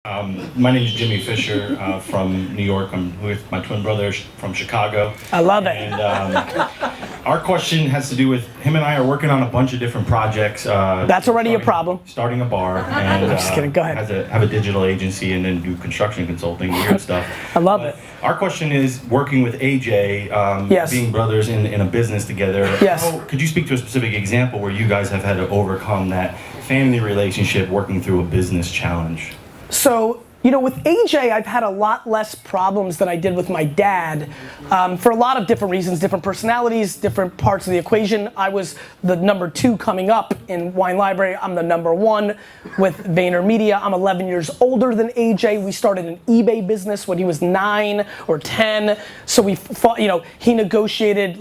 My name is Jimmy Fisher from New York. I'm with my twin brother from Chicago. I love it. And our question has to do with him and I are working on a bunch of different projects. That's already a problem. Starting a bar. And, I'm just kidding. Go ahead. Have a digital agency and then do construction consulting, weird stuff. I love it. Our question is working with AJ, Yes. being brothers in a business together. Yes. Could you speak to a specific example where you guys have had to overcome that family relationship working through a business challenge? So, with AJ, I've had a lot less problems than I did with my dad for a lot of different reasons, different personalities, different parts of the equation. I was the number 2 coming up in Wine Library. I'm the number 1 with VaynerMedia. I'm 11 years older than AJ. We started an eBay business when he was 9 or 10. So we fought, he negotiated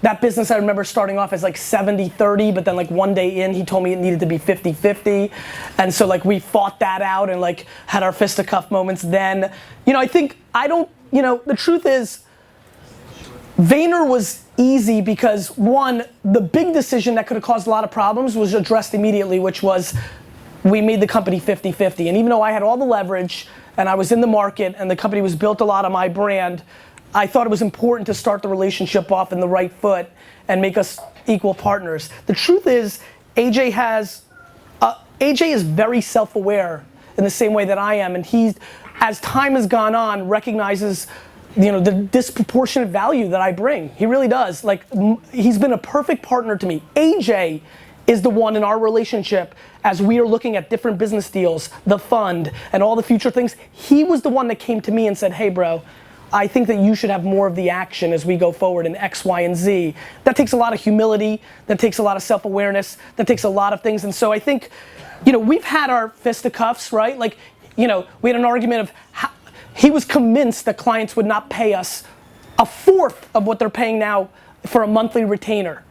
that business. I remember starting off as 70-30, but then one day in, he told me it needed to be 50-50. And so we fought that out and had our fisticuff moments then. The truth is, Vayner was easy because one, the big decision that could have caused a lot of problems was addressed immediately, which was we made the company 50-50. And even though I had all the leverage and I was in the market and the company was built a lot on my brand, I thought it was important to start the relationship off in the right foot and make us equal partners. The truth is, AJ is very self-aware in the same way that I am, and he, as time has gone on, recognizes the disproportionate value that I bring. He really does. He's been a perfect partner to me. AJ is the one in our relationship, as we are looking at different business deals, the fund, and all the future things, he was the one that came to me and said, hey bro, I think that you should have more of the action as we go forward in X, Y, and Z. That takes a lot of humility, that takes a lot of self-awareness, that takes a lot of things. And so I think, we've had our fisticuffs, right? We had an argument of how he was convinced that clients would not pay us 1/4 of what they're paying now for a monthly retainer.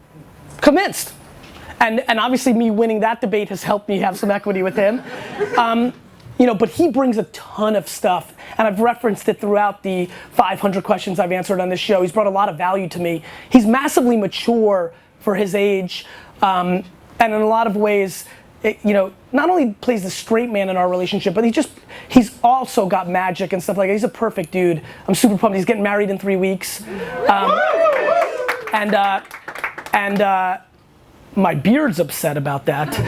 Convinced. And obviously me winning that debate has helped me have some equity with him. But he brings a ton of stuff, and I've referenced it throughout the 500 questions I've answered on this show. He's brought a lot of value to me. He's massively mature for his age, and in a lot of ways, not only plays the straight man in our relationship, but he's also got magic and stuff like that. He's a perfect dude. I'm super pumped. He's getting married in 3 weeks. My beard's upset about that.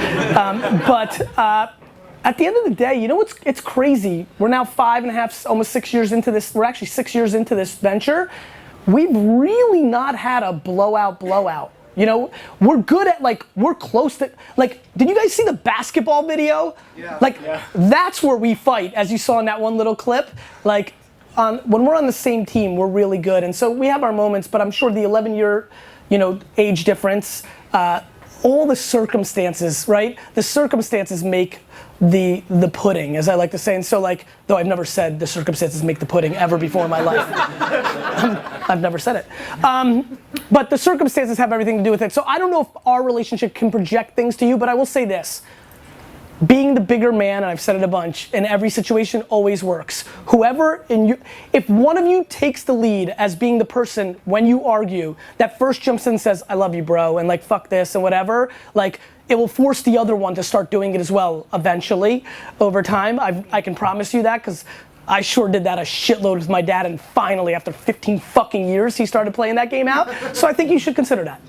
At the end of the day, it's crazy. We're now 5.5, almost 6 years into this. We're actually 6 years into this venture. We've really not had a blowout. We're good at we're close to, did you guys see the basketball video? Yeah. That's where we fight, as you saw in that one little clip. When we're on the same team, we're really good. And so we have our moments, but I'm sure the 11-year, age difference, all the circumstances, right? The circumstances make the pudding, as I like to say. And so though I've never said the circumstances make the pudding ever before in my life. I've never said it. But the circumstances have everything to do with it. So I don't know if our relationship can project things to you, but I will say this. Being the bigger man, and I've said it a bunch, in every situation always works. If one of you takes the lead as being the person when you argue that first jumps in and says, I love you bro, and fuck this and whatever, it will force the other one to start doing it as well eventually over time. I can promise you that, because I sure did that a shitload with my dad, and finally after 15 fucking years he started playing that game out. So I think you should consider that.